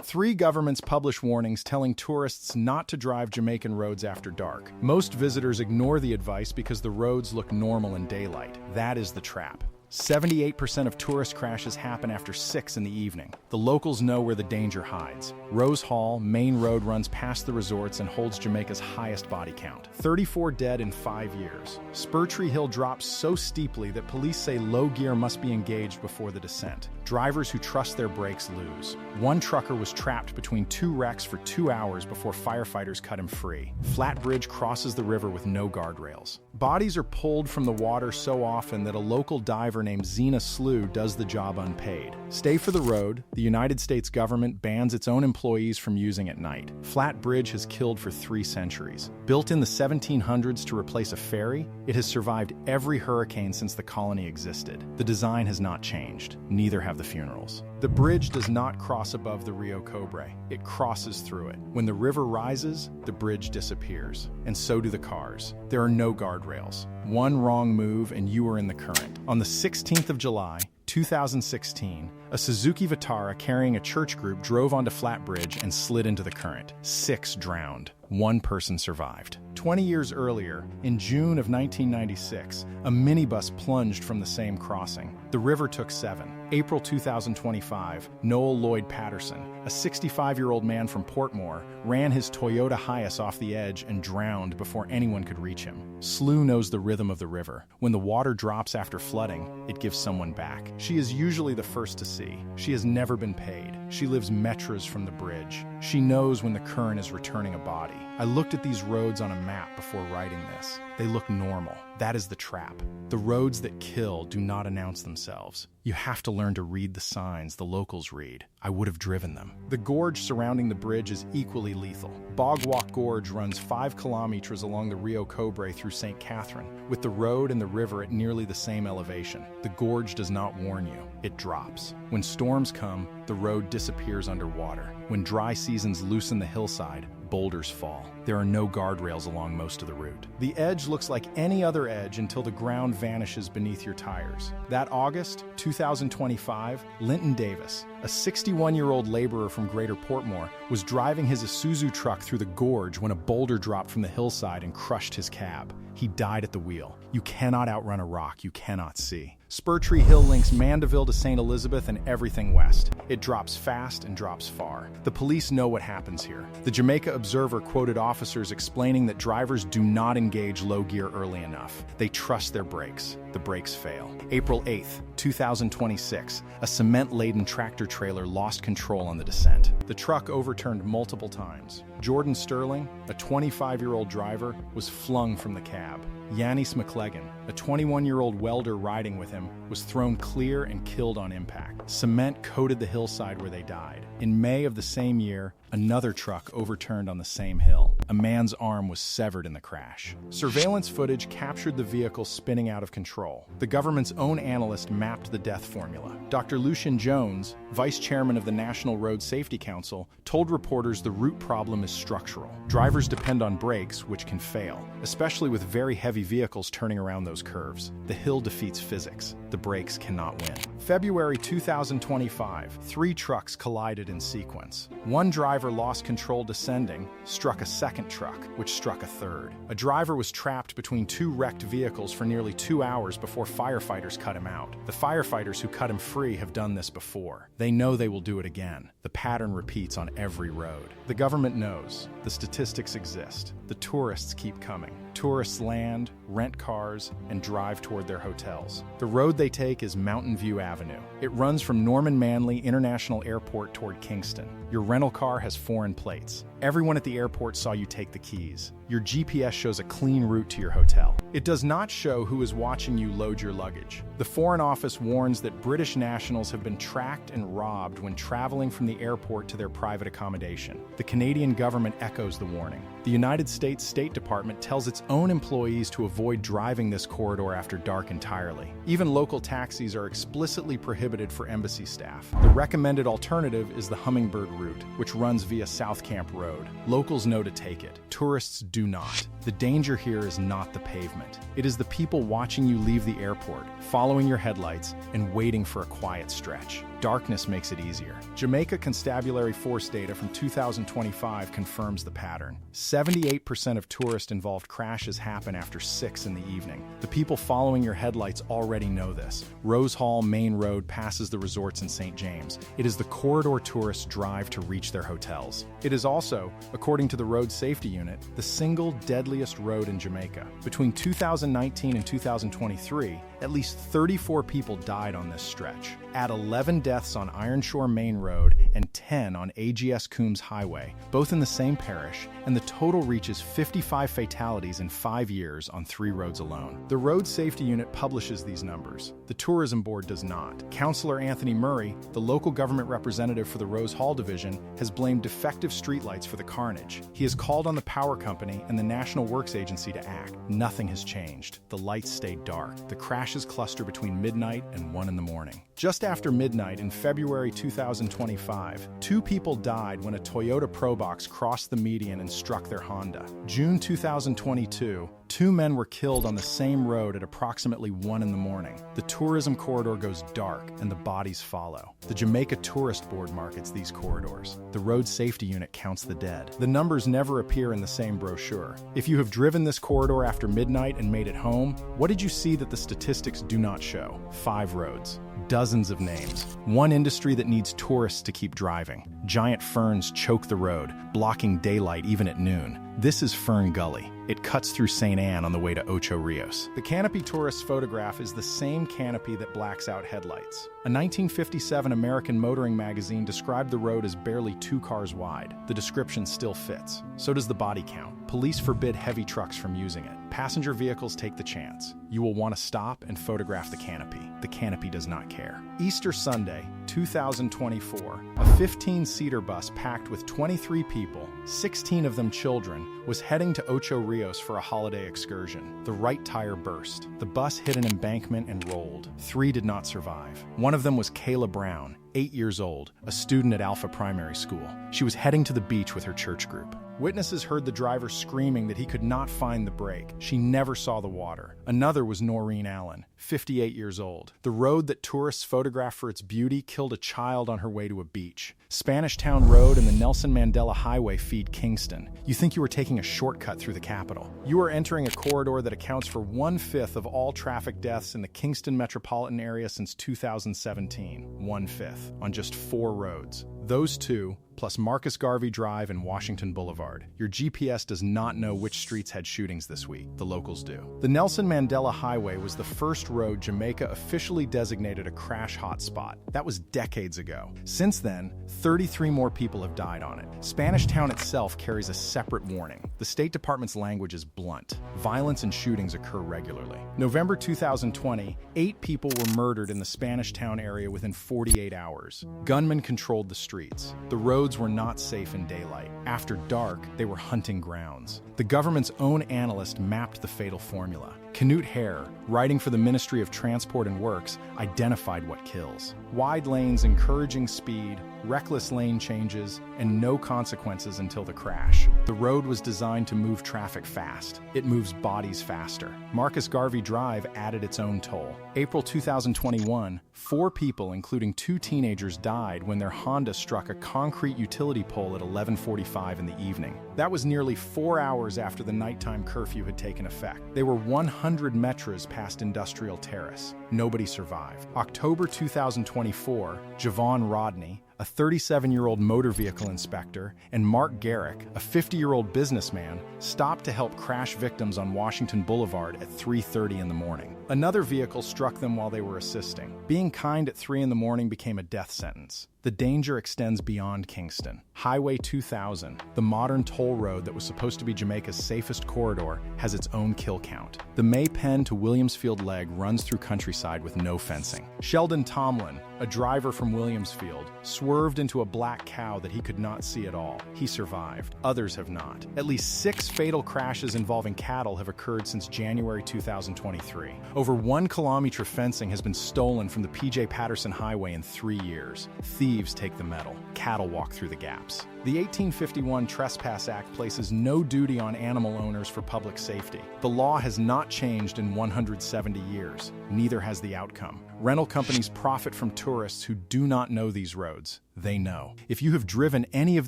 3 governments publish warnings telling tourists not to drive Jamaican roads after dark. Most visitors ignore the advice because the roads look normal in daylight. That is the trap. 78% of tourist crashes happen after 6 in the evening. The locals know where the danger hides. Rose Hall, Main Road, runs past the resorts and holds Jamaica's highest body count. 34 dead in 5 years. Spur Tree Hill drops so steeply that police say low gear must be engaged before the descent. Drivers who trust their brakes lose. One trucker was trapped between 2 wrecks for 2 hours before firefighters cut him free. Flat bridge crosses the river with no guardrails. Bodies are pulled from the water so often that a local diver named Zina Slew does the job unpaid. Stay for the road. The United States government bans its own employees from using at night. Flat bridge has killed for 3 centuries. Built in the 1700s to replace a ferry, it has survived every hurricane since the colony existed. The design has not changed. Neither have the funerals. The bridge does not cross above the Rio Cobre. It crosses through it. When the river rises, the bridge disappears. And so do the cars. There are no guardrails. One wrong move and you are in the current. On the 16th of July, 2016, a Suzuki Vitara carrying a church group drove onto Flat Bridge and slid into the current. 6 drowned. 1 person survived. 20 years earlier, in June of 1996, a minibus plunged from the same crossing. The river took 7. April 2025, Noel Lloyd Patterson, a 65-year-old man from Portmore, ran his Toyota Hiace off the edge and drowned before anyone could reach him. Slew knows the rhythm of the river. When the water drops after flooding, it gives someone back. She is usually the first to see. She has never been paid. She lives meters from the bridge. She knows when the current is returning a body. I looked at these roads on a map before writing this. They look normal. That is the trap. The roads that kill do not announce themselves. You have to learn to read the signs the locals read. I would have driven them. The gorge surrounding the bridge is equally lethal. Bog Walk Gorge runs 5 kilometers along the Rio Cobre through St. Catherine, with the road and the river at nearly the same elevation. The gorge does not warn you. It drops. When storms come, the road disappears underwater. When dry seasons loosen the hillside, boulders fall. There are no guardrails along most of the route. The edge looks like any other edge until the ground vanishes beneath your tires. That August 2025, Linton Davis, a 61-year-old laborer from Greater Portmore, was driving his Isuzu truck through the gorge when a boulder dropped from the hillside and crushed his cab. He died at the wheel. You cannot outrun a rock you cannot see. Spur Tree Hill links Mandela to St. Elizabeth and everything west. It drops fast and drops far. The police know what happens here. The Jamaica Observer quoted officers explaining that drivers do not engage low gear early enough. They trust their brakes. The brakes fail. April 8th, 2026, a cement-laden tractor trailer lost control on the descent. The truck overturned multiple times. Jordan Sterling, a 25-year-old driver, was flung from the cab. Yanice McLeggon, a 21-year-old welder riding with him, was thrown clear and killed on impact. Cement coated the hillside where they died. In May of the same year, another truck overturned on the same hill. A man's arm was severed in the crash. Surveillance footage captured the vehicle spinning out of control. The government's own analyst mapped the death formula. Dr. Lucian Jones, vice chairman of the National Road Safety Council, told reporters the root problem is structural. Drivers depend on brakes, which can fail, especially with very heavy vehicles turning around those curves. The hill defeats physics. The brakes cannot win. February 2025, 3 trucks collided in sequence. One driver lost control descending, struck a second truck, which struck a third. A driver was trapped between 2 wrecked vehicles for nearly 2 hours before firefighters cut him out. The firefighters who cut him free have done this before. They know they will do it again. The pattern repeats on every road. The government knows. The statistics exist. The tourists keep coming. Tourists land, rent cars, and drive toward their hotels. The road they take is Mountain View Avenue. It runs from Norman Manley International Airport toward Kingston. Your rental car has foreign plates. Everyone at the airport saw you take the keys. Your GPS shows a clean route to your hotel. It does not show who is watching you load your luggage. The Foreign Office warns that British nationals have been tracked and robbed when traveling from the airport to their private accommodation. The Canadian government echoes the warning. The United States State Department tells its own employees to avoid driving this corridor after dark entirely. Even local taxis are explicitly prohibited for embassy staff. The recommended alternative is the Hummingbird route, which runs via South Camp Road. Locals know to take it. Tourists do not. The danger here is not the pavement. It is the people watching you leave the airport, following your headlights, and waiting for a quiet stretch. Darkness makes it easier. Jamaica Constabulary Force data from 2025 confirms the pattern. 78% of tourist-involved crashes happen after 6 in the evening. The people following your headlights already know this. Rose Hall Main Road passes the resorts in St. James. It is the corridor tourists drive to reach their hotels. It is also, according to the Road Safety Unit, the single deadliest road in Jamaica. Between 2019 and 2023, at least 34 people died on this stretch. Add 11 deaths on Ironshore Main Road and 10 on AGS Coombs Highway, both in the same parish, and the total reaches 55 fatalities in 5 years on 3 roads alone. The Road Safety Unit publishes these numbers. The Tourism Board does not. Councillor Anthony Murray, the local government representative for the Rose Hall Division, has blamed defective streetlights for the carnage. He has called on the power company and the National Works Agency to act. Nothing has changed. The lights stay dark. The crashes cluster between midnight and 1 in the morning. Just after midnight in February 2025, 2 people died when a Toyota Probox crossed the median and struck their Honda. June 2022, 2 men were killed on the same road at approximately 1 in the morning. The tourism corridor goes dark and the bodies follow. The Jamaica Tourist Board markets these corridors. The Road Safety Unit counts the dead. The numbers never appear in the same brochure. If you have driven this corridor after midnight and made it home, what did you see that the statistics do not show? 5 roads. Dozens of names. One industry that needs tourists to keep driving. Giant ferns choke the road, blocking daylight even at noon. This is Fern Gully. It cuts through St. Anne on the way to Ocho Rios. The canopy tourist's photograph is the same canopy that blacks out headlights. A 1957 American motoring magazine described the road as barely 2 cars wide. The description still fits. So does the body count. Police forbid heavy trucks from using it. Passenger vehicles take the chance. You will want to stop and photograph the canopy. The canopy does not care. Easter Sunday, 2024, a 15-seater bus packed with 23 people, 16 of them children, was heading to Ocho Rios for a holiday excursion. The right tire burst. The bus hit an embankment and rolled. 3 did not survive. One of them was Kayla Brown, 8 years old, a student at Alpha Primary School. She was heading to the beach with her church group. Witnesses heard the driver screaming that he could not find the brake. She never saw the water. Another was Noreen Allen, 58 years old. The road that tourists photograph for its beauty killed a child on her way to a beach. Spanish Town Road and the Nelson Mandela Highway feed Kingston. You think you are taking a shortcut through the capital. You are entering a corridor that accounts for 1/5 of all traffic deaths in the Kingston Metropolitan Area since 2017. 1/5 on just 4 roads. Those 2, plus Marcus Garvey Drive and Washington Boulevard. Your GPS does not know which streets had shootings this week. The locals do. The Nelson Mandela Highway was the first road Jamaica officially designated a crash hotspot. That was decades ago. Since then, 33 more people have died on it. Spanish Town itself carries a separate warning. The State Department's language is blunt. Violence and shootings occur regularly. November 2020, 8 people were murdered in the Spanish Town area within 48 hours. Gunmen controlled the streets. The roads were not safe in daylight. After dark, they were hunting grounds. The government's own analyst mapped the fatal formula. Canute Hare, writing for the Ministry of Transport and Works, identified what kills. Wide lanes encouraging speed, reckless lane changes, and no consequences until the crash. The road was designed to move traffic fast. It moves bodies faster. Marcus Garvey Drive added its own toll. April 2021, 4 people, including 2 teenagers, died when their Honda struck a concrete utility pole at 11:45 in the evening. That was nearly 4 hours after the nighttime curfew had taken effect. They were 100 meters past Industrial Terrace. Nobody survived. October 2024, Javon Rodney, a 37-year-old motor vehicle inspector, and Mark Garrick, a 50-year-old businessman, stopped to help crash victims on Washington Boulevard at 3:30 in the morning. Another vehicle struck them while they were assisting. Being kind at 3 in the morning became a death sentence. The danger extends beyond Kingston. Highway 2000, the modern toll road that was supposed to be Jamaica's safest corridor, has its own kill count. The May Pen to Williamsfield leg runs through countryside with no fencing. Sheldon Tomlin, a driver from Williamsfield, swerved into a black cow that he could not see at all. He survived. Others have not. At least 6 fatal crashes involving cattle have occurred since January 2023. Over 1 kilometer of fencing has been stolen from the PJ Patterson Highway in 3 years. Thieves take the metal. Cattle walk through the gaps. The 1851 Trespass Act places no duty on animal owners for public safety. The law has not changed in 170 years. Neither has the outcome. Rental companies profit from tourists who do not know these roads. They know. If you have driven any of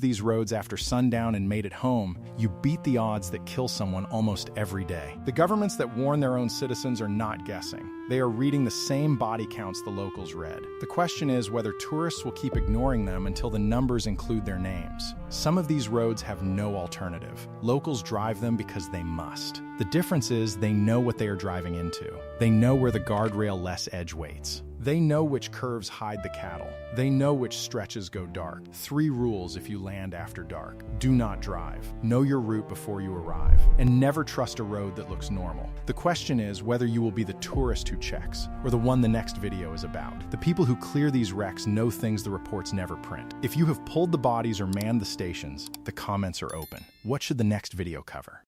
these roads after sundown and made it home, you beat the odds that kill someone almost every day. The governments that warn their own citizens are not guessing. They are reading the same body counts the locals read. The question is whether tourists will keep ignoring them until the numbers include their names. Some of these roads have no alternative. Locals drive them because they must. The difference is they know what they are driving into. They know where the guardrail less edge waits. They know which curves hide the cattle. They know which stretches go dark. 3 rules if you land after dark. Do not drive. Know your route before you arrive. And never trust a road that looks normal. The question is whether you will be the tourist who checks, or the one the next video is about. The people who clear these wrecks know things the reports never print. If you have pulled the bodies or manned the stations, the comments are open. What should the next video cover?